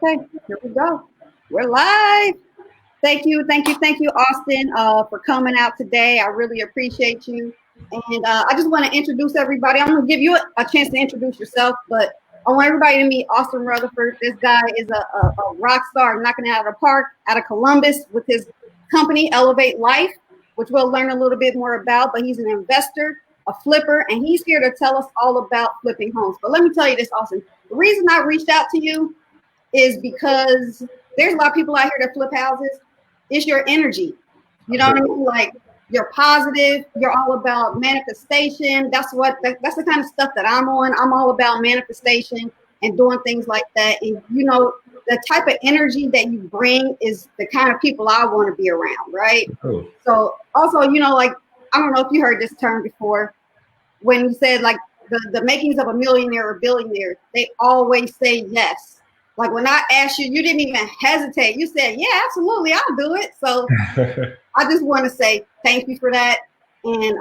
Okay, here we go. We're live. Thank you, Austin, for coming out today. I really appreciate you. And I just want to introduce everybody. I'm going to give you a chance to introduce yourself, but I want everybody to meet Austin Rutherford. This guy is a rock star knocking it out of the park out of Columbus with his company, Elevate Life, which we'll learn a little bit more about. But he's an investor, a flipper, and he's here to tell us all about flipping homes. But let me tell you this, Austin. The reason I reached out to you is because there's a lot of people out here that flip houses. It's your energy. You know what I mean? Like, you're positive. You're all about manifestation. That's the kind of stuff that I'm on. I'm all about manifestation and doing things like that. And, you know, the type of energy that you bring is the kind of people I want to be around, right? Cool. So also, you know, like, I don't know if you heard this term before, when you said, like, the makings of a millionaire or billionaire, they always say yes. Like, when I asked you, you didn't even hesitate. You said, yeah, absolutely, I'll do it. So I just want to say thank you for that. And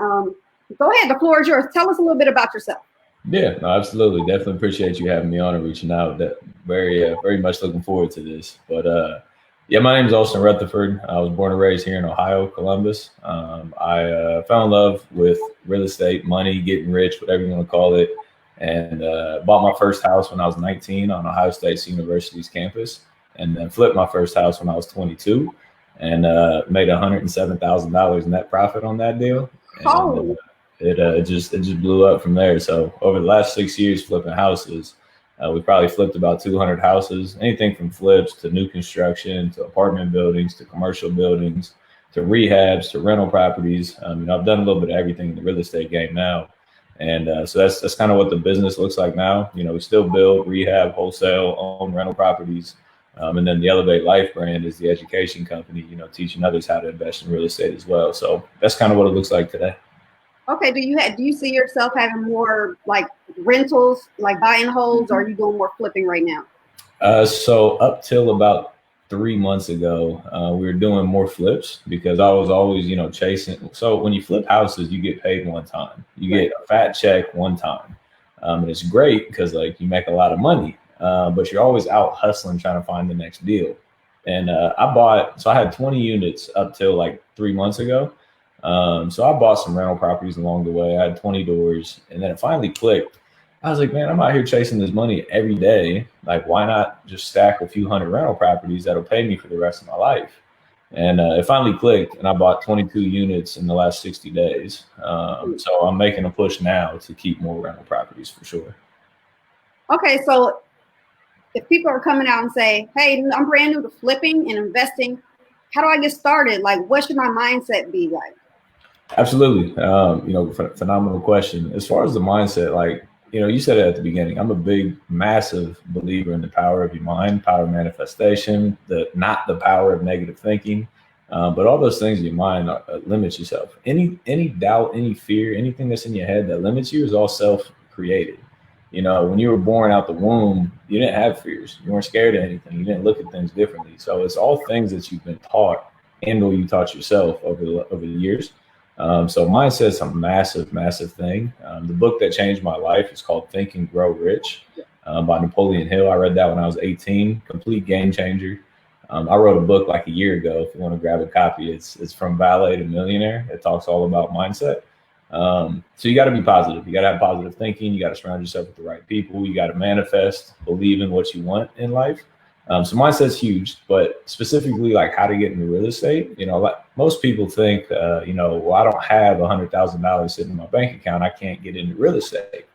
go ahead, the floor is yours. Tell us a little bit about yourself. Yeah, no, absolutely. Definitely appreciate you having me on and reaching out. That very much looking forward to this. But yeah, my name is Austin Rutherford. I was born and raised here in Ohio, Columbus. I fell in love with real estate, money, getting rich, whatever you want to call it. And bought my first house when I was 19 on Ohio State University's campus, and then flipped my first house when I was 22, and made $107,000 net profit on that deal. And it just blew up from there. So over the last 6 years flipping houses, we probably flipped about 200 houses, anything from flips to new construction to apartment buildings to commercial buildings to rehabs to rental properties. You know, I've done a little bit of everything in the real estate game now. And so that's kind of what the business looks like now. You know, we still build, rehab, wholesale, own rental properties. And then the Elevate Life brand is the education company, you know, teaching others how to invest in real estate as well. So that's kind of what it looks like today. Okay. Do you see yourself having more like rentals, like buy and holds, or are you doing more flipping right now? So up till about 3 months ago, we were doing more flips because I was always, you know, chasing. So when you flip houses, you get paid one time. You get a fat check one time. And it's great because, like, you make a lot of money, but you're always out hustling trying to find the next deal. And I had 20 units up till like 3 months ago. So I bought some rental properties along the way. I had 20 doors, and then it finally clicked. I was like, man, I'm out here chasing this money every day. Like, why not just stack a few hundred rental properties that'll pay me for the rest of my life? And it finally clicked, and I bought 22 units in the last 60 days. So I'm making a push now to keep more rental properties for sure. Okay, so if people are coming out and say, hey, I'm brand new to flipping and investing, how do I get started? Like, what should my mindset be like? Absolutely. You know, phenomenal question. As far as the mindset, like, you know, you said it at the beginning, I'm a big, massive believer in the power of your mind, power of manifestation, not the power of negative thinking, but all those things in your mind limits yourself. Any doubt, any fear, anything that's in your head that limits you is all self-created. You know, when you were born out the womb, you didn't have fears. You weren't scared of anything. You didn't look at things differently. So it's all things that you've been taught and or you taught yourself over the years. So mindset's a massive thing. The book that changed my life is called Think and Grow Rich by Napoleon Hill. I read that when I was 18, complete game changer. I wrote a book like a year ago. If you want to grab a copy, it's From Valet to Millionaire. It talks all about mindset. So you got to be positive. You got to have positive thinking. You got to surround yourself with the right people. You got to manifest, believe in what you want in life. So mindset's huge, but specifically like how to get into real estate, you know, like most people think, you know, well, I don't have $100,000 sitting in my bank account. I can't get into real estate.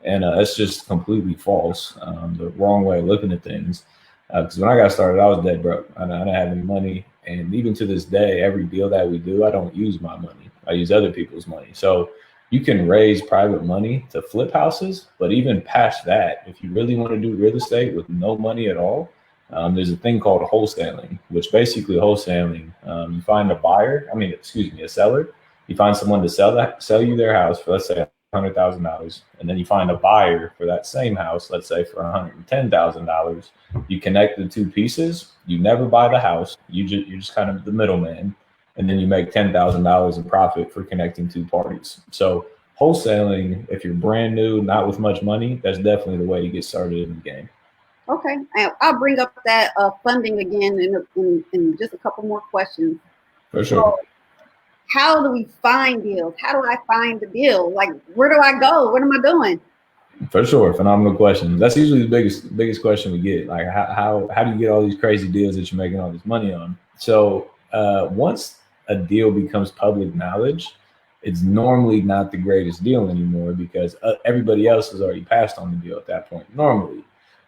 And that's just completely false. The wrong way of looking at things. Because when I got started, I was dead broke. I didn't have any money. And even to this day, every deal that we do, I don't use my money. I use other people's money. So you can raise private money to flip houses, but even past that, if you really want to do real estate with no money at all, there's a thing called wholesaling, which basically wholesaling, you find a seller, you find someone to sell you their house for, let's say, $100,000, and then you find a buyer for that same house, let's say for $110,000. You connect the two pieces. You never buy the house. You're just kind of the middleman, and then you make $10,000 in profit for connecting two parties. So wholesaling, if you're brand new, not with much money, that's definitely the way to get started in the game. Okay, and I'll bring up that funding again in just a couple more questions. For sure. So, how do we find deals? How do I find the deal? Like, where do I go? What am I doing? For sure, phenomenal question. That's usually the biggest question we get. Like, how do you get all these crazy deals that you're making all this money on? So once a deal becomes public knowledge, it's normally not the greatest deal anymore because everybody else has already passed on the deal at that point. Normally,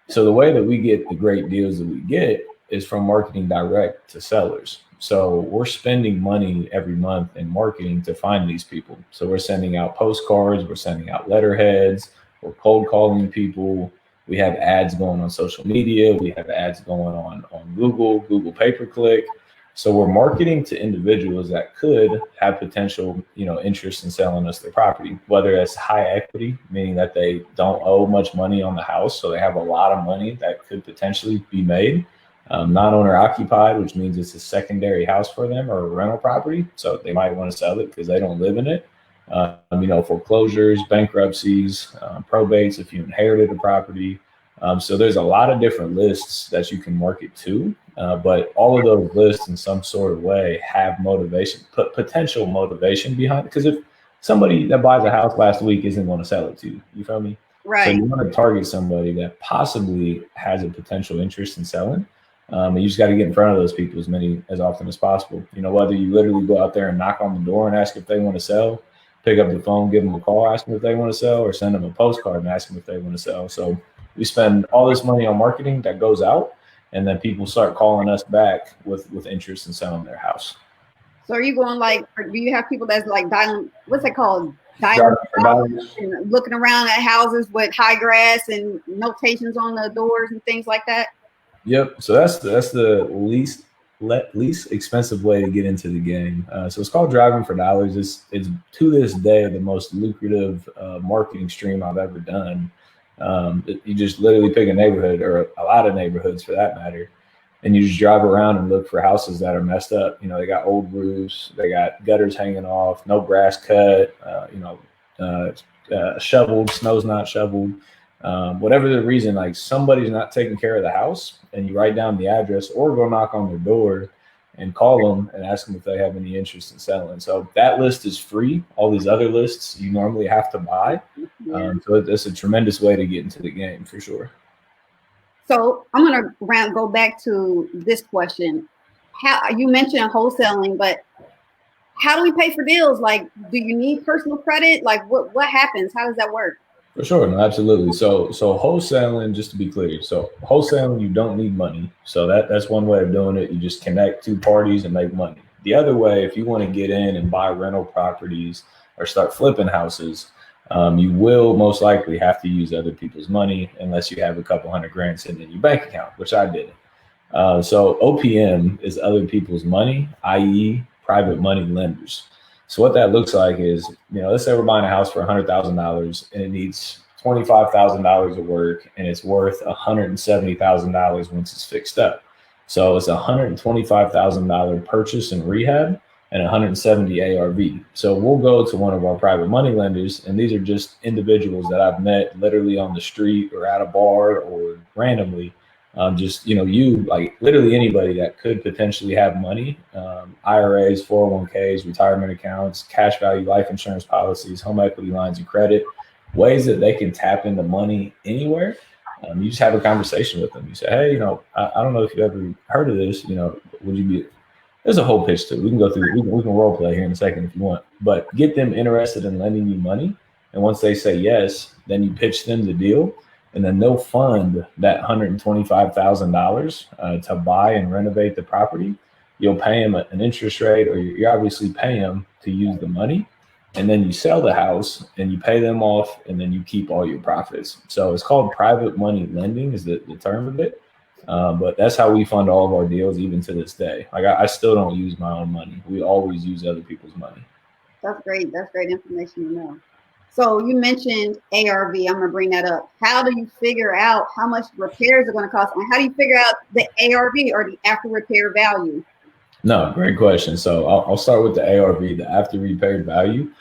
so the way that we get the great deals that we get is from marketing direct to sellers. So we're spending money every month in marketing to find these people. So we're sending out postcards, we're sending out letterheads, we're cold calling people. We have ads going on social media. We have ads going on Google pay-per-click. So we're marketing to individuals that could have potential, interest in selling us their property, whether it's high equity, meaning that they don't owe much money on the house. So they have a lot of money that could potentially be made. Non-owner occupied, which means it's a secondary house for them or a rental property. So they might want to sell it because they don't live in it. Foreclosures, bankruptcies, probates, if you inherited a property. So there's a lot of different lists that you can market to, but all of those lists in some sort of way have motivation, potential motivation behind it. Because if somebody that buys a house last week isn't going to sell it to you, you feel me? Right. So you want to target somebody that possibly has a potential interest in selling. And you just got to get in front of those people as often as possible. Whether you literally go out there and knock on the door and ask if they want to sell, pick up the phone, give them a call, ask them if they want to sell, or send them a postcard and ask them if they want to sell. So we spend all this money on marketing that goes out, and then people start calling us back with interest in selling their house. So are you going or do you have people that's like dialing, what's it called? Dialing and looking around at houses with high grass and notations on the doors and things like that? Yep. So that's the least expensive way to get into the game. So it's called driving for dollars. It's to this day the most lucrative marketing stream I've ever done. You just literally pick a neighborhood, or a lot of neighborhoods for that matter, and you just drive around and look for houses that are messed up. They got old roofs, they got gutters hanging off, no grass cut, shoveled, snow's not shoveled. Whatever the reason, like somebody's not taking care of the house, and you write down the address or go knock on their door and call them and ask them if they have any interest in selling. So that list is free. All these other lists you normally have to buy. So it's a tremendous way to get into the game for sure. So I'm going to go back to this question. How you mentioned wholesaling, but how do we pay for deals? Like, do you need personal credit? Like what happens? How does that work? For sure, no, absolutely. So wholesaling, just to be clear, so wholesaling, you don't need money. So that's one way of doing it. You just connect two parties and make money. The other way, if you want to get in and buy rental properties or start flipping houses, you will most likely have to use other people's money unless you have a couple $100,000 sitting in your bank account, which I did. So OPM is other people's money, i.e. private money lenders. So what that looks like is, let's say we're buying a house for $100,000 and it needs $25,000 of work and it's worth $170,000 once it's fixed up. So it's $125,000 purchase and rehab and 170 ARV. So we'll go to one of our private money lenders, and these are just individuals that I've met literally on the street or at a bar or randomly. Like literally anybody that could potentially have money, IRAs, 401ks, retirement accounts, cash value life insurance policies, home equity lines of credit, ways that they can tap into money anywhere. You just have a conversation with them. You say, hey, I don't know if you ever heard of this, would you be, there's a whole pitch to it. We can go through it. We can role play here in a second if you want, but get them interested in lending you money. And once they say yes, then you pitch them the deal. And then they'll fund that $125,000 to buy and renovate the property. You'll pay them an interest rate, or you obviously pay them to use the money. And then you sell the house and you pay them off, and then you keep all your profits. So it's called private money lending is the term of it. But that's how we fund all of our deals, even to this day. Like I still don't use my own money. We always use other people's money. That's great. That's great information to know. So you mentioned ARV. I'm going to bring that up. How do you figure out how much repairs are going to cost? And how do you figure out the ARV, or the after repair value? No, great question. So I'll start with the ARV, the after repair value.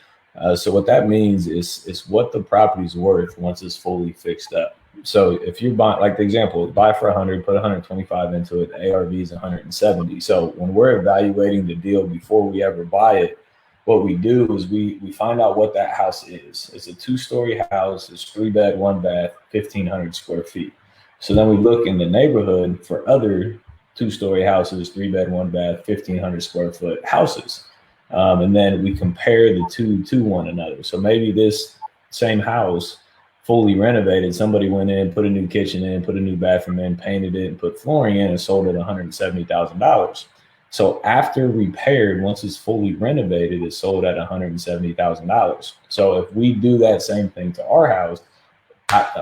So what that means is what the property's worth once it's fully fixed up. So if you're buying, like the example, buy for 100, put 125 into it, the ARV is 170. So when we're evaluating the deal before we ever buy it, what we do is we find out what that house is. It's a 2-story house. It's 3-bed, 1-bath, 1,500 square feet. So then we look in the neighborhood for other 2-story houses, 3-bed, 1-bath, 1,500 square foot houses. And then we compare the two to one another. So maybe this same house, fully renovated, somebody went in, put a new kitchen in, put a new bathroom in, painted it, and put flooring in, and sold it $170,000. So after repaired, once it's fully renovated, it's sold at $170,000. So if we do that same thing to our house,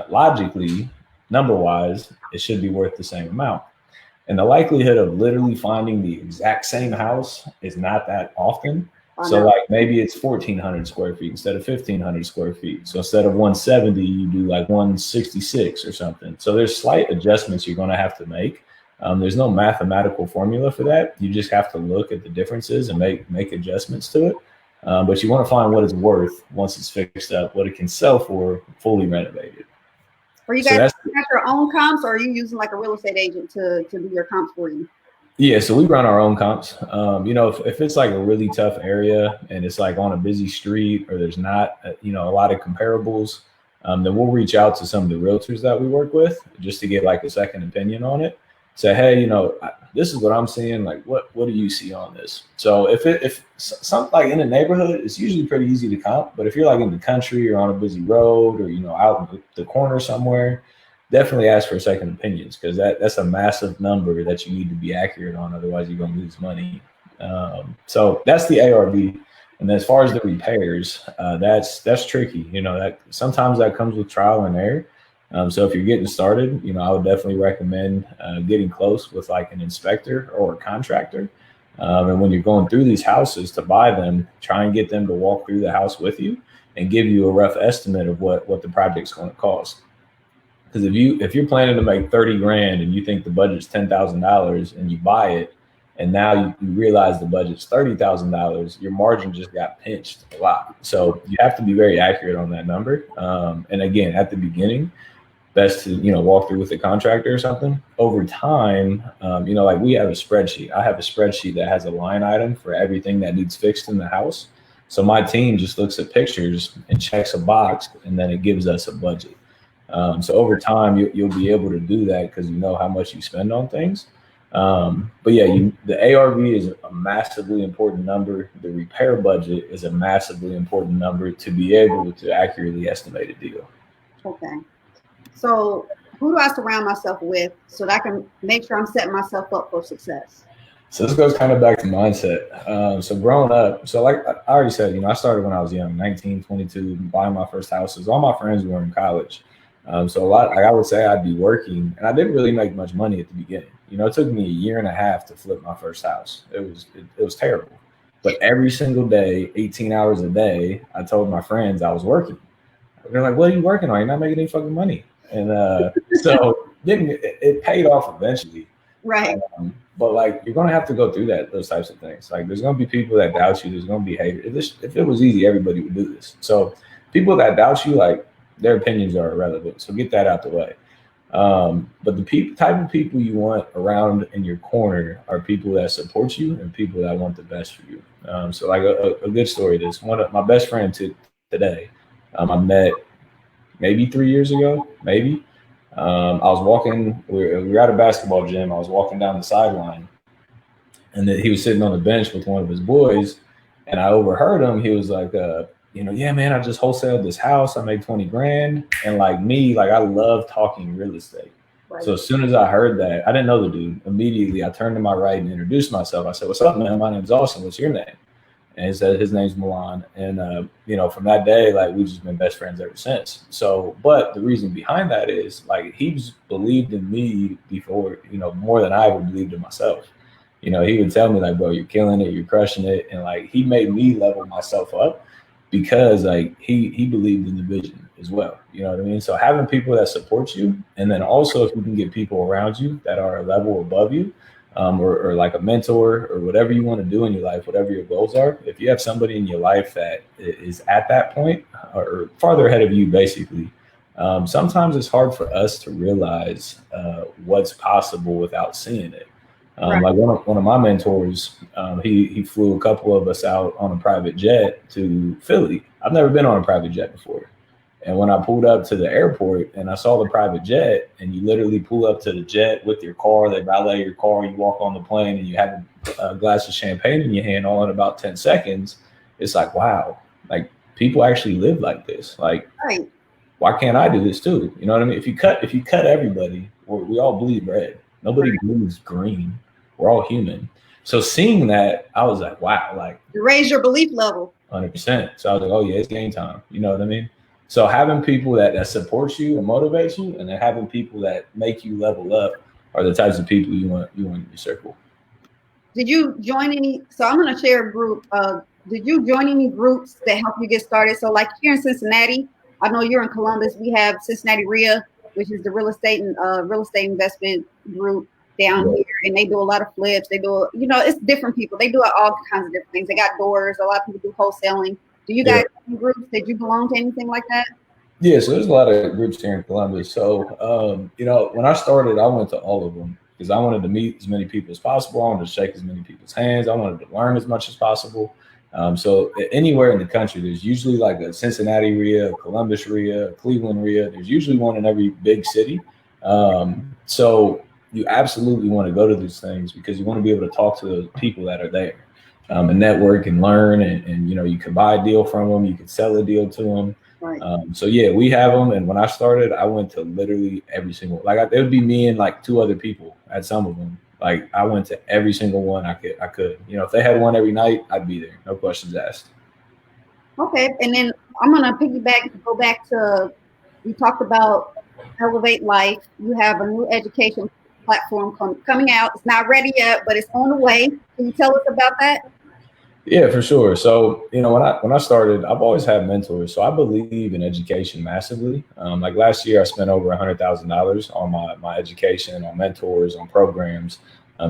logically, number-wise, it should be worth the same amount. And the likelihood of literally finding the exact same house is not that often. So like maybe it's 1,400 square feet instead of 1,500 square feet. So instead of 170, you do like 166 or something. So there's slight adjustments you're going to have to make. There's no mathematical formula for that. You just have to look at the differences and make adjustments to it. But you want to find what it's worth once it's fixed up, what it can sell for fully renovated. Are you guys have your own comps, or are you using like a real estate agent to do your comps for you? Yeah, so we run our own comps. If it's like a really tough area and it's like on a busy street or there's not, a lot of comparables, then we'll reach out to some of the realtors that we work with just to get like a second opinion on it. Say, hey, this is what I'm seeing. Like, what do you see on this? So if something like in the neighborhood, it's usually pretty easy to comp. But if you're like in the country or on a busy road or, out in the corner somewhere, definitely ask for second opinions, because that's a massive number that you need to be accurate on. Otherwise, you're going to lose money. So that's the ARV. And as far as the repairs, that's tricky. That sometimes that comes with trial and error. So if you're getting started, I would definitely recommend getting close with like an inspector or a contractor. And when you're going through these houses to buy them, try and get them to walk through the house with you and give you a rough estimate of what the project's going to cost. Because if you're planning to make 30 grand and you think the budget's $10,000 and you buy it, and now you realize the budget's $30,000, your margin just got pinched a lot. So you have to be very accurate on that number. And again, at the beginning, best to walk through with a contractor or something. Over time, like we have a spreadsheet. I have a spreadsheet that has a line item for everything that needs fixed in the house. So my team just looks at pictures and checks a box, and then it gives us a budget. So over time, you'll be able to do that because you know how much you spend on things. But yeah, the ARV is a massively important number. The repair budget is a massively important number to be able to accurately estimate a deal. Okay. So who do I surround myself with so that I can make sure I'm setting myself up for success? So this goes kind of back to mindset. So growing up, so like I already said, I started when I was young, 19, 22, buying my first houses. All my friends were in college. So a lot, like I would say I'd be working, and I didn't really make much money at the beginning. It took me a year and a half to flip my first house. It was terrible. But every single day, 18 hours a day, I told my friends I was working. They're like, what are you working on? You're not making any fucking money. And so it paid off eventually. Right. But like, you're going to have to go through those types of things. Like there's going to be people that doubt you. There's going to be haters. If it was easy, everybody would do this. So people that doubt you, like their opinions are irrelevant. So get that out the way. But the type of people you want around in your corner are people that support you and people that want the best for you. So like a good story, this one of my best friend today, I met maybe 3 years ago, maybe. I was walking, we were at a basketball gym. I was walking down the sideline, and then he was sitting on the bench with one of his boys, and I overheard him. He was like, yeah, man, I just wholesaled this house. I made 20 grand. And like me, like I love talking real estate. Right. So as soon as I heard that, I didn't know the dude. Immediately, I turned to my right and introduced myself. I said, what's up, man? My name's Austin. What's your name? And he said his name's Milan. And, from that day, like we've just been best friends ever since. So, but the reason behind that is like he's believed in me before, more than I ever believed in myself. He would tell me like, bro, you're killing it. You're crushing it. And like he made me level myself up because like he believed in the vision as well. You know what I mean? So having people that support you, and then also if you can get people around you that are a level above you, or like a mentor or whatever you want to do in your life, whatever your goals are, if you have somebody in your life that is at that point or farther ahead of you, basically, sometimes it's hard for us to realize what's possible without seeing it. Right. Like one of my mentors, he flew a couple of us out on a private jet to Philly. I've never been on a private jet before. And when I pulled up to the airport and I saw the private jet, and you literally pull up to the jet with your car, they valet your car, you walk on the plane, and you have a glass of champagne in your hand all in about 10 seconds. It's like, wow, like people actually live like this. Like, Right. why can't I do this too? You know what I mean? If you cut everybody, we all bleed red. Nobody bleeds green. We're all human. So seeing that, I was like, wow, like You raise your belief level. 100%. So I was like, oh yeah, it's game time. You know what I mean? So having people that support you and motivate you, and then having people that make you level up are the types of people you want in your circle. Did you join any? So I'm going to share a group. Did you join any groups that help you get started? So like here in Cincinnati, I know you're in Columbus. We have Cincinnati REIA, which is the real estate investment group down here, and they do a lot of flips. They do, it's different people. They do all kinds of different things. They got doors. A lot of people do wholesaling. Do you guys have groups? Did you belong to anything like that? Yeah, so there's a lot of groups here in Columbus. So, when I started, I went to all of them because I wanted to meet as many people as possible. I wanted to shake as many people's hands. I wanted to learn as much as possible. So anywhere in the country, there's usually like a Cincinnati REIA, a Columbus REIA, a Cleveland REIA. There's usually one in every big city. So you absolutely want to go to these things because you want to be able to talk to the people that are there. And network and learn, and you can buy a deal from them, you can sell a deal to them. Right. So yeah, we have them. And when I started, I went to literally every single, it would be me and like 2 other people at some of them. Like I went to every single one I could. If they had one every night, I'd be there, no questions asked. Okay, and then I'm gonna go back to, you talked about Elevate Life. You have a new education platform coming out. It's not ready yet, but it's on the way. Can you tell us about that? Yeah, for sure. So, when I started, I've always had mentors. So I believe in education massively. Like last year, I spent over $100,000 on my education, on mentors, on programs,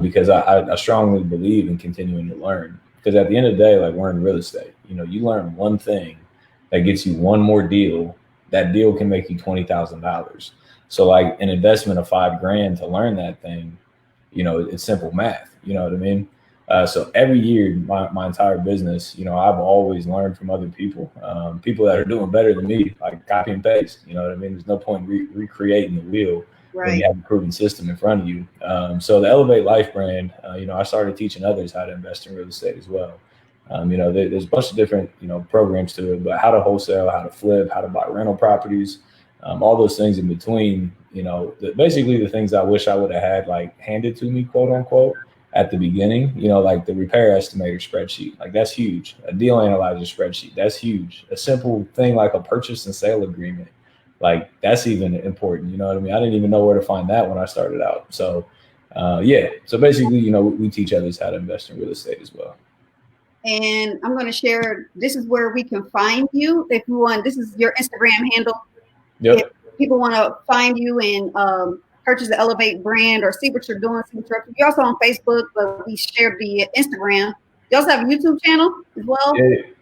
because I strongly believe in continuing to learn. Because at the end of the day, like we're in real estate, you learn one thing that gets you one more deal. That deal can make you $20,000. So like an investment of $5,000 to learn that thing, it's simple math. You know what I mean? So every year, my entire business, I've always learned from other people, people that are doing better than me, like copy and paste. You know what I mean? There's no point recreating the wheel when you have a proven system in front of you. So the Elevate Life brand, I started teaching others how to invest in real estate as well. There's a bunch of different, programs to it, but how to wholesale, how to flip, how to buy rental properties, all those things in between, basically the things I wish I would have had like handed to me, quote unquote, at the beginning, like the repair estimator spreadsheet, like that's huge. A deal analyzer spreadsheet, that's huge. A simple thing like a purchase and sale agreement, like that's even important. You know what I mean? I didn't even know where to find that when I started out. So so basically, we teach others how to invest in real estate as well. And I'm going to share, this is where we can find you. If you want, this is your Instagram handle. Yep. If people want to find you and purchase the Elevate brand or see what you're doing. You're also on Facebook, but we share the Instagram. You also have a YouTube channel as well.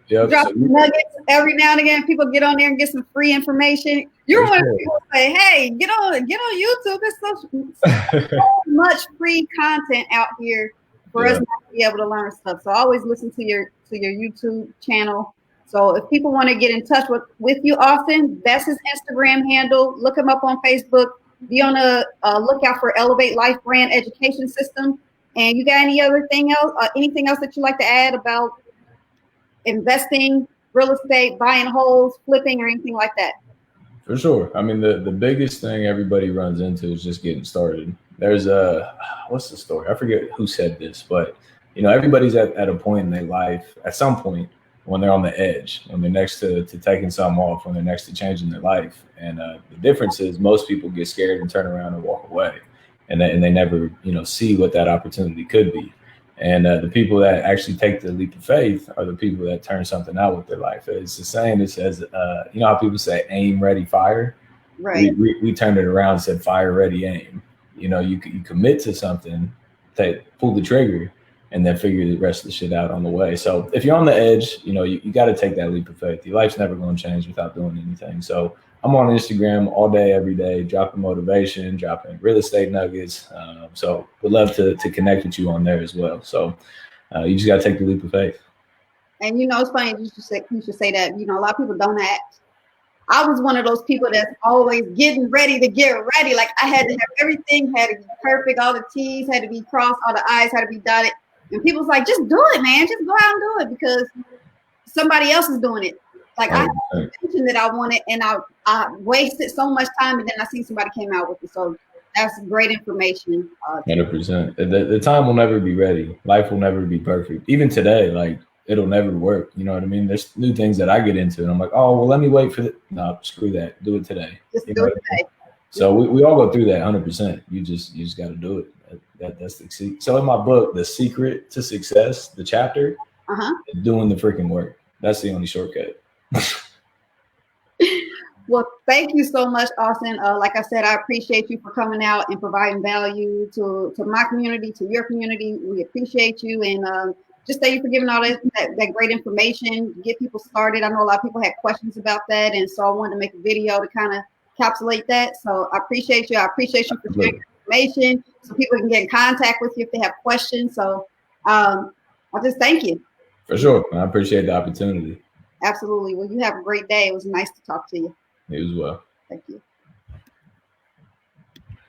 Yeah. Drop nuggets every now and again. People get on there and get some free information. You're one of people say, "Hey, get on YouTube." There's so much free content out here for us not to be able to learn stuff. So always listen to your YouTube channel. So if people want to get in touch with you, Austin, that's his Instagram handle. Look him up on Facebook. Be on a lookout for Elevate Life Brand Education System. And you got anything else that you like to add about investing, real estate, buying homes, flipping, or anything like that? For sure. I mean, the biggest thing everybody runs into is just getting started. There's what's the story? I forget who said this, but everybody's at a point in their life, at some point, when they're on the edge, when they're next to taking something off, when they're next to changing their life. And the difference is most people get scared and turn around and walk away, and they never see what that opportunity could be. And the people that actually take the leap of faith are the people that turn something out with their life. It's the saying that says, how people say aim, ready, fire. Right. We turned it around and said fire, ready, aim. You commit to something, pull the trigger, and then figure the rest of the shit out on the way. So if you're on the edge, you got to take that leap of faith. Your life's never going to change without doing anything. So I'm on Instagram all day, every day, dropping motivation, dropping real estate nuggets. So would love to connect with you on there as well. So you just got to take the leap of faith. And it's funny you should say that. A lot of people don't act. I was one of those people that's always getting ready to get ready. Like I had to have everything had to be perfect. All the T's had to be crossed. All the I's had to be dotted. And people's like, just do it, man. Just go out and do it because somebody else is doing it. Like I had information that I wanted, and I wasted so much time, and then I see somebody came out with it. So that's great information. 100%. The time will never be ready. Life will never be perfect. Even today, like it'll never work. You know what I mean? There's new things that I get into, and I'm like, oh well, let me wait for it. No, screw that. Do it today. Just do it today. So we all go through that 100%. You just got to do it. That's the secret. So in my book, The Secret to Success, the chapter, is doing the freaking work. That's the only shortcut. Well, thank you so much, Austin. Like I said, I appreciate you for coming out and providing value to my community, to your community. We appreciate you, and just thank you for giving all that great information, get people started. I know a lot of people had questions about that, and so I wanted to make a video to kind of encapsulate that. So I appreciate you. I appreciate you for sharing information so people can get in contact with you if they have questions. So I just thank you. For sure. I appreciate the opportunity. Absolutely. Well, you have a great day. It was nice to talk to you. You as well. Thank you.